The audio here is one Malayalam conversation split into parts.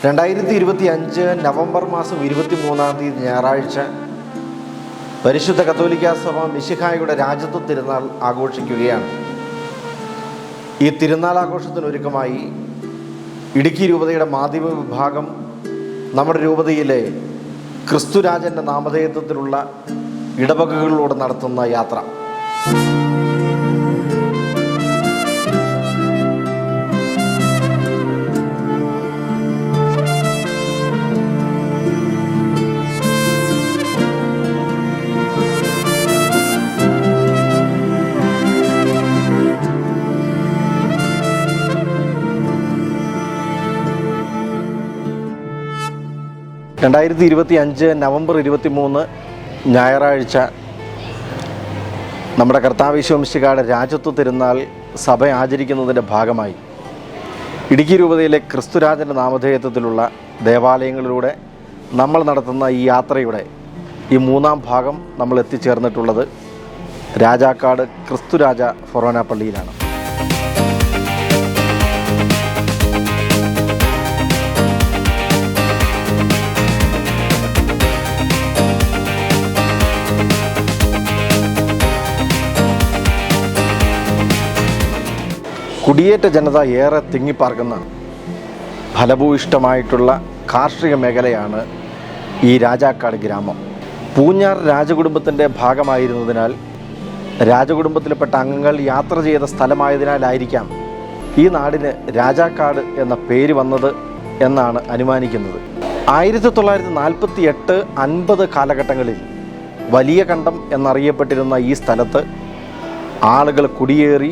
2025 നവംബർ മാസം 23-ാം തീയതി ഞായറാഴ്ച പരിശുദ്ധ കത്തോലിക്കാ സഭ മിശിഹായുടെ രാജത്വ തിരുനാൾ ആഘോഷിക്കുകയാണ്. ഈ തിരുനാൾ ആഘോഷത്തിനൊരുക്കമായി ഇടുക്കി രൂപതയുടെ മാധ്യമ വിഭാഗം നമ്മുടെ രൂപതയിലെ ക്രിസ്തുരാജൻ്റെ നാമധേയത്വത്തിലുള്ള ഇടവകകളിലൂടെ നടത്തുന്ന യാത്ര. നവംബർ 23 ഞായറാഴ്ച നമ്മുടെ കർത്താവ് ഈശോ മിശിഹായുടെ രാജത്വ തിരുനാൾ സഭ ആചരിക്കുന്നതിൻ്റെ ഭാഗമായി ഇടുക്കി രൂപതയിലെ ക്രിസ്തുരാജൻ്റെ നാമധേയത്വത്തിലുള്ള ദേവാലയങ്ങളിലൂടെ നമ്മൾ നടത്തുന്ന ഈ യാത്രയുടെ ഈ 3-ാം ഭാഗം നമ്മൾ എത്തിച്ചേർന്നിട്ടുള്ളത് രാജാക്കാട് ക്രിസ്തുരാജ ഫൊറോന പള്ളിയിലാണ്. കുടിയേറ്റ ജനത ഏറെ തിങ്ങിപ്പാർക്കുന്ന ഫലഭൂയിഷ്ടമായിട്ടുള്ള കാർഷിക മേഖലയാണ് ഈ രാജാക്കാട് ഗ്രാമം. പൂഞ്ഞാർ രാജകുടുംബത്തിൻ്റെ ഭാഗമായിരുന്നതിനാൽ രാജകുടുംബത്തിൽപ്പെട്ട അംഗങ്ങൾ യാത്ര ചെയ്ത സ്ഥലമായതിനാലായിരിക്കാം ഈ നാടിന് രാജാക്കാട് എന്ന പേര് വന്നത് എന്നാണ് അനുമാനിക്കുന്നത്. 1948-50 കാലഘട്ടങ്ങളിൽ വലിയ കണ്ടം എന്നറിയപ്പെട്ടിരുന്ന ഈ സ്ഥലത്ത് ആളുകൾ കുടിയേറി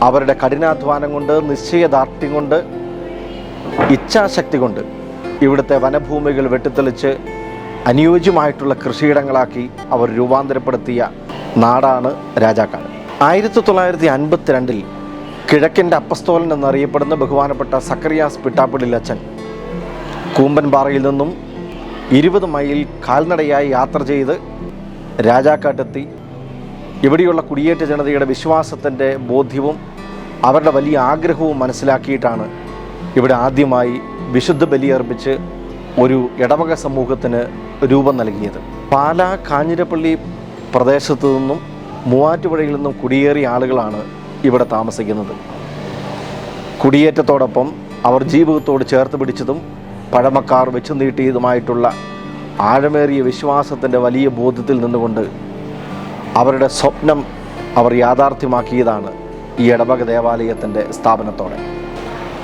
അവരുടെ കഠിനാധ്വാനം കൊണ്ട്, നിശ്ചയദാർഢ്യം കൊണ്ട്, ഇച്ഛാശക്തി കൊണ്ട് ഇവിടുത്തെ വനഭൂമികൾ വെട്ടിത്തെളിച്ച് അനുയോജ്യമായിട്ടുള്ള കൃഷിയിടങ്ങളാക്കി അവർ രൂപാന്തരപ്പെടുത്തിയ നാടാണ് രാജാക്കാട്. 1952 കിഴക്കിൻ്റെ അപ്പസ്തോലൻ എന്നറിയപ്പെടുന്ന ബഹുമാനപ്പെട്ട സക്കറിയാസ് പിട്ടാപ്പള്ളിലച്ചൻ കൂമ്പൻപാറയിൽ നിന്നും 20 മൈൽ കാൽനടയായി യാത്ര ചെയ്ത് രാജാക്കാട്ടെത്തി ഇവിടെയുള്ള കുടിയേറ്റ ജനതയുടെ വിശ്വാസത്തിൻ്റെ ബോധ്യവും അവരുടെ വലിയ ആഗ്രഹവും മനസ്സിലാക്കിയിട്ടാണ് ഇവിടെ ആദ്യമായി വിശുദ്ധ ബലിയർപ്പിച്ച് ഒരു ഇടവക സമൂഹത്തിന് രൂപം നൽകിയത്. പാലാ കാഞ്ഞിരപ്പള്ളി പ്രദേശത്തു നിന്നും മൂവാറ്റുപുഴയിൽ നിന്നും കുടിയേറിയ ആളുകളാണ് ഇവിടെ താമസിക്കുന്നത്. കുടിയേറ്റത്തോടൊപ്പം അവർ ജീവിതത്തോട് ചേർത്ത് പിടിച്ചതും പഴമക്കാർ വെച്ചു നീട്ടിയതുമായിട്ടുള്ള ആഴമേറിയ വിശ്വാസത്തിൻ്റെ വലിയ ബോധ്യത്തിൽ നിന്നുകൊണ്ട് അവരുടെ സ്വപ്നം അവർ യാഥാർത്ഥ്യമാക്കിയതാണ് ഈ ഇടവക ദേവാലയത്തിൻ്റെ സ്ഥാപനത്തോടെ.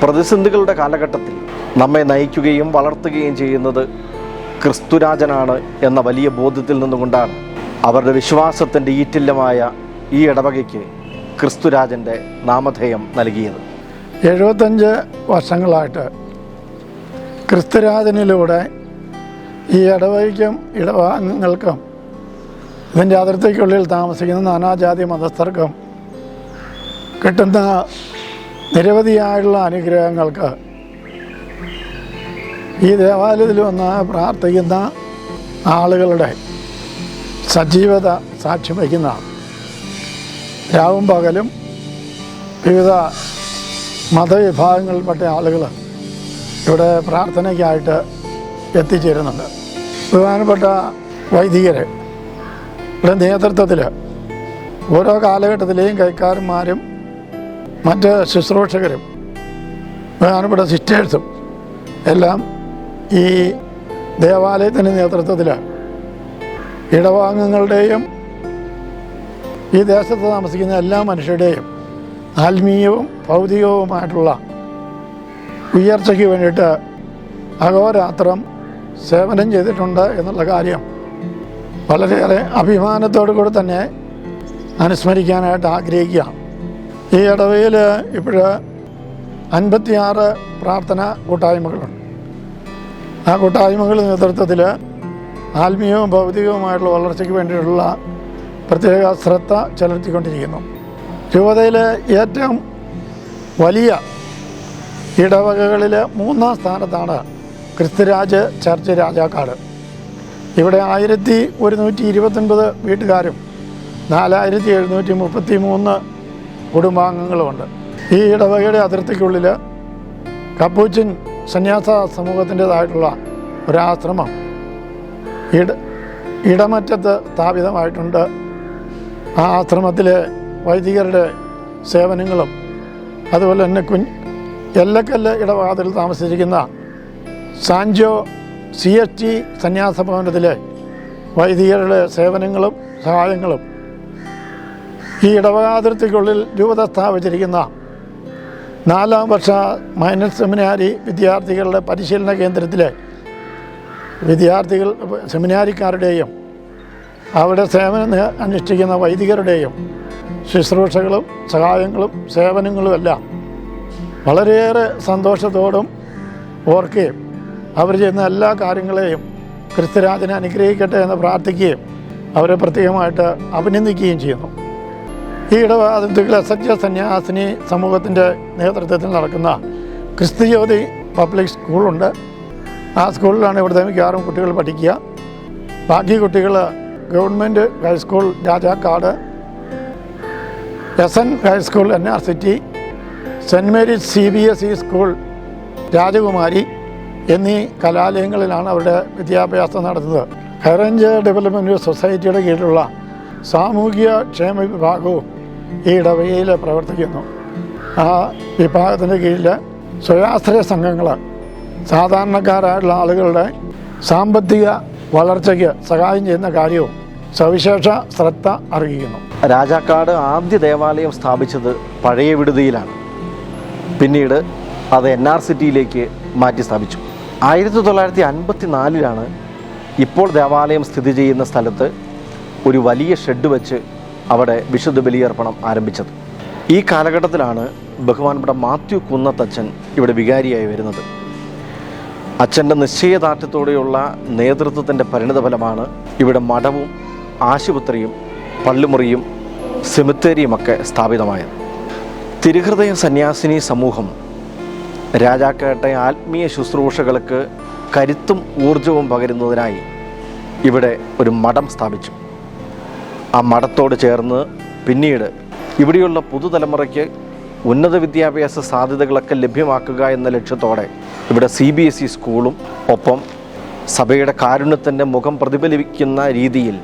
പ്രതിസന്ധികളുടെ കാലഘട്ടത്തിൽ നമ്മെ നയിക്കുകയും വളർത്തുകയും ചെയ്യുന്നത് ക്രിസ്തുരാജനാണ് എന്ന വലിയ ബോധ്യത്തിൽ നിന്നുകൊണ്ടാണ് അവരുടെ വിശ്വാസത്തിൻ്റെ ഈറ്റില്ലമായ ഈ ഇടവകയ്ക്ക് ക്രിസ്തുരാജൻ്റെ നാമധേയം നൽകിയത്. 75 വർഷങ്ങളായിട്ട് ക്രിസ്തുരാജനിലൂടെ ഈ ഇടവകയ്ക്കും ഇടവകങ്ങൾക്കും ഇതിൻ്റെ അതിർത്തിക്കുള്ളിൽ താമസിക്കുന്ന നാനാജാതി മതസ്ഥർക്കും കിട്ടുന്ന നിരവധിയായുള്ള അനുഗ്രഹങ്ങൾക്ക് ഈ ദേവാലയത്തിൽ വന്ന് പ്രാർത്ഥിക്കുന്ന ആളുകളുടെ സജീവത സാക്ഷ്യം വഹിക്കുന്നതാണ്. രാവും പകലും വിവിധ മതവിഭാഗങ്ങളിൽപ്പെട്ട ആളുകൾ ഇവിടെ പ്രാർത്ഥനയ്ക്കായിട്ട് എത്തിച്ചേരുന്നുണ്ട്. ബഹുമാനപ്പെട്ട വൈദികരെ ഇവിടെ നേതൃത്വത്തിൽ ഓരോ കാലഘട്ടത്തിലെയും കൈക്കാരന്മാരും മറ്റ് ശുശ്രൂഷകരും ബഹുമാനപ്പെട്ട സിസ്റ്റേഴ്സും എല്ലാം ഈ ദേവാലയത്തിൻ്റെ നേതൃത്വത്തിൽ ഇടവാംഗങ്ങളുടെയും ഈ ദേശത്ത് താമസിക്കുന്ന എല്ലാ മനുഷ്യരുടെയും ആത്മീയവും ഭൗതികവുമായിട്ടുള്ള ഉയർച്ചയ്ക്ക് വേണ്ടിയിട്ട് അഹോരാത്രം സേവനം ചെയ്തിട്ടുണ്ട് എന്നുള്ള കാര്യം വളരെയേറെ അഭിമാനത്തോടു കൂടി തന്നെ അനുസ്മരിക്കാനായിട്ട് ആഗ്രഹിക്കുകയാണ്. ഈ ഇടവകയിൽ ഇപ്പോൾ 56 പ്രാർത്ഥനാ കൂട്ടായ്മകളുണ്ട്. ആ കൂട്ടായ്മകളുടെ നേതൃത്വത്തിൽ ആത്മീയവും ഭൗതികവുമായിട്ടുള്ള വളർച്ചയ്ക്ക് വേണ്ടിയിട്ടുള്ള പ്രത്യേക ശ്രദ്ധ ചെലുത്തിക്കൊണ്ടിരിക്കുന്നു. രൂപതയിലെ ഏറ്റവും വലിയ ഇടവകകളിൽ 3-ാം സ്ഥാനത്താണ് ക്രിസ്തുരാജ് ചർച്ച് രാജാക്കാട്. ഇവിടെ 1129 വീട്ടുകാരും 4733 കുടുംബാംഗങ്ങളുമുണ്ട്. ഈ ഇടവകയുടെ അതിർത്തിക്കുള്ളിൽ കപ്പൂച്ചിൻ സന്യാസ സമൂഹത്തിൻ്റേതായിട്ടുള്ള ഒരാശ്രമം ഇടമറ്റത്ത് സ്ഥാപിതമായിട്ടുണ്ട്. ആ ആശ്രമത്തിലെ വൈദികരുടെ സേവനങ്ങളും അതുപോലെ തന്നെ എല്ലക്കല്ല് ഇടവാതിൽ താമസിച്ചിരിക്കുന്ന സാൻജോ CST സന്യാസ ഭവനത്തിലെ വൈദികരുടെ സേവനങ്ങളും സഹായങ്ങളും ഈ ഇടവകാതിർത്തിക്കുള്ളിൽ രൂപത സ്ഥാപിച്ചിരിക്കുന്ന 4ാം വർഷ മൈനർ സെമിനാരി വിദ്യാർത്ഥികളുടെ പരിശീലന കേന്ദ്രത്തിലെ സെമിനാരിക്കാരുടെയും അവിടെ സേവനം അനുഷ്ഠിക്കുന്ന വൈദികരുടെയും ശുശ്രൂഷകളും സഹായങ്ങളും സേവനങ്ങളുമെല്ലാം വളരെയേറെ സന്തോഷത്തോടും ഓർക്കുകയും അവർ ചെയ്യുന്ന എല്ലാ കാര്യങ്ങളെയും ക്രിസ്തുരാജനെ അനുഗ്രഹിക്കട്ടെ എന്ന് പ്രാർത്ഥിക്കുകയും അവരെ പ്രത്യേകമായിട്ട് അഭിനന്ദിക്കുകയും ചെയ്യുന്നു. ഈ ഇടവാതിർത്തികൾ SHS സന്യാസിനി സമൂഹത്തിൻ്റെ നേതൃത്വത്തിൽ നടക്കുന്ന ക്രിസ്തുജ്യോതി പബ്ലിക് സ്കൂളുണ്ട്. ആ സ്കൂളിലാണ് ഇവിടുത്തെ മിക്കവാറും കുട്ടികൾ പഠിക്കുക. ബാക്കി കുട്ടികൾ government high school Rajakkad, SN high school NRCT, saint Mary's CBSE school Rajakumari എന്നീ കലാലയങ്ങളിലാണ് അവരുടെ വിദ്യാഭ്യാസം നടത്തുന്നത്. ഹൈറേഞ്ച് ഡെവലപ്മെൻറ്റ് സൊസൈറ്റിയുടെ കീഴിലുള്ള സാമൂഹിക ക്ഷേമ വിഭാഗവും ഈ ഇടവകയിൽ പ്രവർത്തിക്കുന്നു. ആ വിഭാഗത്തിൻ്റെ കീഴിൽ സ്വയാശ്രയ സംഘങ്ങൾ സാധാരണക്കാരായിട്ടുള്ള ആളുകളുടെ സാമ്പത്തിക വളർച്ചയ്ക്ക് സഹായം ചെയ്യുന്ന കാര്യവും സവിശേഷ ശ്രദ്ധ അർഹിക്കുന്നു. രാജാക്കാട് ആദ്യ ദേവാലയം സ്ഥാപിച്ചത് പഴയ വിടുതിയിലാണ്. പിന്നീട് അത് NRCTയിലേക്ക് മാറ്റി സ്ഥാപിച്ചു. 1954 ഇപ്പോൾ ദേവാലയം സ്ഥിതി ചെയ്യുന്ന സ്ഥലത്ത് ഒരു വലിയ ഷെഡ് വെച്ച് അവിടെ വിശുദ്ധ ബലിയർപ്പണം ആരംഭിച്ചത്. ഈ കാലഘട്ടത്തിലാണ് ബഹുമാനപ്പെട്ട മാത്യു കുന്നത്തച്ഛൻ ഇവിടെ വികാരിയായി വരുന്നത്. അച്ഛൻ്റെ നിശ്ചയദാർഢ്യത്തോടെയുള്ള നേതൃത്വത്തിൻ്റെ പരിണിതഫലമാണ് ഇവിടെ മഠവും ആശുപത്രിയും പള്ളിമുറിയും സെമിത്തേരിയുമൊക്കെ സ്ഥാപിതമായത്. തിരുഹൃദയ സന്യാസിനി സമൂഹം രാജാക്കാട്ടെ ആത്മീയ ശുശ്രൂഷകൾക്ക് കരുത്തും ഊർജവും പകരുന്നതിനായി ഇവിടെ ഒരു മഠം സ്ഥാപിച്ചു. ആ മഠത്തോട് ചേർന്ന് പിന്നീട് ഇവിടെയുള്ള പുതുതലമുറയ്ക്ക് ഉന്നത വിദ്യാഭ്യാസ സാധ്യതകളൊക്കെ ലഭ്യമാക്കുക എന്ന ലക്ഷ്യത്തോടെ ഇവിടെ CBSE സ്കൂളും ഒപ്പം സഭയുടെ കാരുണ്യത്തിൻ്റെ മുഖം പ്രതിഫലിക്കുന്ന രീതിയിൽ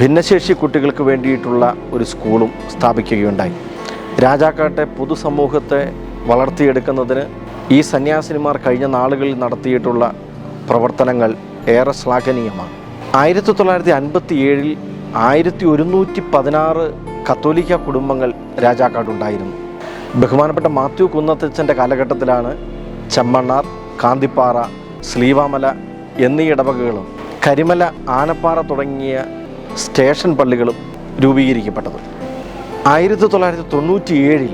ഭിന്നശേഷി കുട്ടികൾക്ക് വേണ്ടിയിട്ടുള്ള ഒരു സ്കൂളും സ്ഥാപിക്കുകയുണ്ടായി. രാജാക്കാട്ടെ പൊതുസമൂഹത്തെ വളർത്തിയെടുക്കുന്നതിന് ഈ സന്യാസിനിമാർ കഴിഞ്ഞ നാളുകളിൽ നടത്തിയിട്ടുള്ള പ്രവർത്തനങ്ങൾ ഏറെ ശ്ലാഘനീയമാണ്. 1957 1116 കത്തോലിക്ക കുടുംബങ്ങൾ രാജാക്കാടുണ്ടായിരുന്നു. ബഹുമാനപ്പെട്ട മാത്യു കുന്നത്തച്ഛൻ്റെ കാലഘട്ടത്തിലാണ് ചെമ്മണ്ണാർ, കാന്തിപ്പാറ, ശ്ലീവാമല എന്നീ ഇടവകകളും കരിമല, ആനപ്പാറ തുടങ്ങിയ സ്റ്റേഷൻ പള്ളികളും രൂപീകരിക്കപ്പെട്ടത്. 1997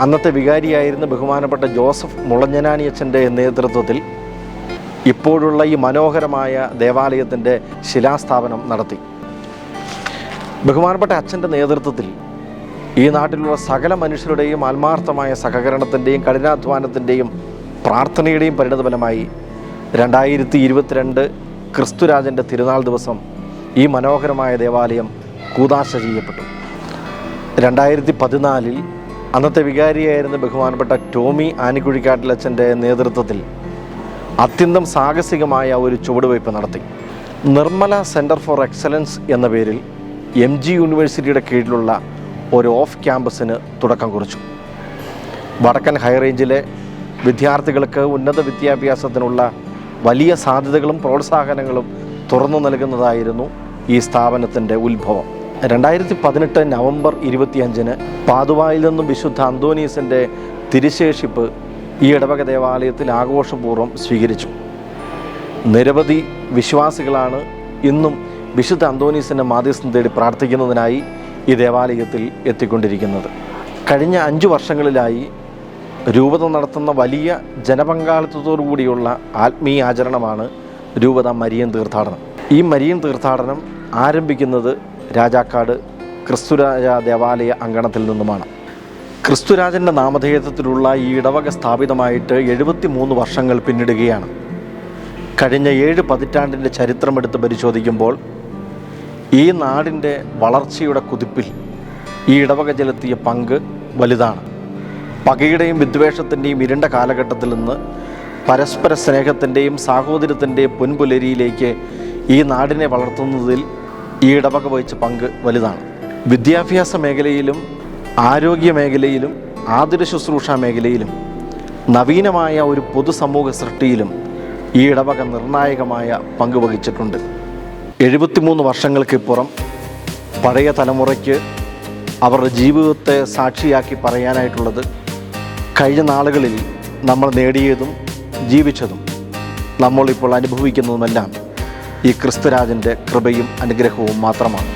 അന്നത്തെ വികാരിയായിരുന്ന ബഹുമാനപ്പെട്ട ജോസഫ് മുളഞ്ഞനാനിയച്ഛൻ്റെ നേതൃത്വത്തിൽ ഇപ്പോഴുള്ള ഈ മനോഹരമായ ദേവാലയത്തിൻ്റെ ശിലാസ്ഥാപനം നടത്തി. ബഹുമാനപ്പെട്ട അച്ഛൻ്റെ നേതൃത്വത്തിൽ ഈ നാട്ടിലുള്ള സകല മനുഷ്യരുടെയും ആത്മാർത്ഥമായ സഹകരണത്തിൻ്റെയും കഠിനാധ്വാനത്തിൻ്റെയും പ്രാർത്ഥനയുടെയും പരിണതഫലമായി 2022 ക്രിസ്തുരാജൻ്റെ തിരുനാൾ ദിവസം ഈ മനോഹരമായ ദേവാലയം കൂദാശ ചെയ്യപ്പെട്ടു. 2014 അന്നത്തെ വികാരിയായിരുന്ന ബഹുമാനപ്പെട്ട ടോമി ആനിക്കുഴിക്കാട്ടിലച്ഛൻ്റെ നേതൃത്വത്തിൽ അത്യന്തം സാഹസികമായ ഒരു ചുവടുവയ്പ് നടത്തി. നിർമ്മല സെൻറ്റർ ഫോർ എക്സലൻസ് എന്ന പേരിൽ MG യൂണിവേഴ്സിറ്റിയുടെ കീഴിലുള്ള ഒരു ഓഫ് ക്യാമ്പസിന് തുടക്കം കുറിച്ചു. വടക്കൻ ഹൈറേഞ്ചിലെ വിദ്യാർത്ഥികൾക്ക് ഉന്നത വിദ്യാഭ്യാസത്തിനുള്ള വലിയ സാധ്യതകളും പ്രോത്സാഹനങ്ങളും തുറന്നു നൽകുന്നതായിരുന്നു ഈ സ്ഥാപനത്തിൻ്റെ ഉത്ഭവം. 2018 നവംബർ 25 പാതുവായിൽ നിന്നും വിശുദ്ധ അന്തോനീസിൻ്റെ തിരുശേഷിപ്പ് ഈ ഇടവക ദേവാലയത്തിൽ ആഘോഷപൂർവ്വം സ്വീകരിച്ചു. നിരവധി വിശ്വാസികളാണ് ഇന്നും വിശുദ്ധ അന്തോനീസിൻ്റെ മാധ്യസ്ഥം തേടി പ്രാർത്ഥിക്കുന്നതിനായി ഈ ദേവാലയത്തിൽ എത്തിക്കൊണ്ടിരിക്കുന്നത്. കഴിഞ്ഞ 5 വർഷങ്ങളിലായി രൂപത നടത്തുന്ന വലിയ ജനപങ്കാളിത്തത്തോടു കൂടിയുള്ള ആത്മീയ ആചരണമാണ് രൂപത മരിയൻ തീർത്ഥാടനം. ഈ മരിയൻ തീർത്ഥാടനം ആരംഭിക്കുന്നത് രാജാക്കാട് ക്രിസ്തുരാജ ദേവാലയ അങ്കണത്തിൽ നിന്നുമാണ്. ക്രിസ്തുരാജൻ്റെ നാമധേയത്വത്തിലുള്ള ഈ ഇടവക സ്ഥാപിതമായിട്ട് 73 വർഷങ്ങൾ പിന്നിടുകയാണ്. കഴിഞ്ഞ 7 പതിറ്റാണ്ടിൻ്റെ ചരിത്രമെടുത്ത് പരിശോധിക്കുമ്പോൾ ഈ നാടിൻ്റെ വളർച്ചയുടെ കുതിപ്പിൽ ഈ ഇടവക ചെലുത്തിയ പങ്ക് വലുതാണ്. പകയുടെയും വിദ്വേഷത്തിൻ്റെയും ഇരുണ്ട കാലഘട്ടത്തിൽ നിന്ന് പരസ്പര സ്നേഹത്തിൻ്റെയും സാഹോദര്യത്തിൻ്റെയും പൊൻപുലരിയിലേക്ക് ഈ നാടിനെ വളർത്തുന്നതിൽ ഈ ഇടവക വഹിച്ച പങ്ക് വലുതാണ്. വിദ്യാഭ്യാസ മേഖലയിലും ആരോഗ്യ മേഖലയിലും ആതുര ശുശ്രൂഷ മേഖലയിലും നവീനമായ ഒരു പൊതുസമൂഹ സൃഷ്ടിയിലും ഈ ഇടവക നിർണായകമായ പങ്ക് വഹിച്ചിട്ടുണ്ട്. 73 വർഷങ്ങൾക്കിപ്പുറം പഴയ തലമുറയ്ക്ക് അവരുടെ ജീവിതത്തെ സാക്ഷിയാക്കി പറയാനായിട്ടുള്ളത് കഴിഞ്ഞ നാളുകളിൽ നമ്മൾ നേടിയതും ജീവിച്ചതും നമ്മളിപ്പോൾ അനുഭവിക്കുന്നതുമെല്ലാം ഈ ക്രിസ്തുരാജൻ്റെ കൃപയും അനുഗ്രഹവും മാത്രമാണ്.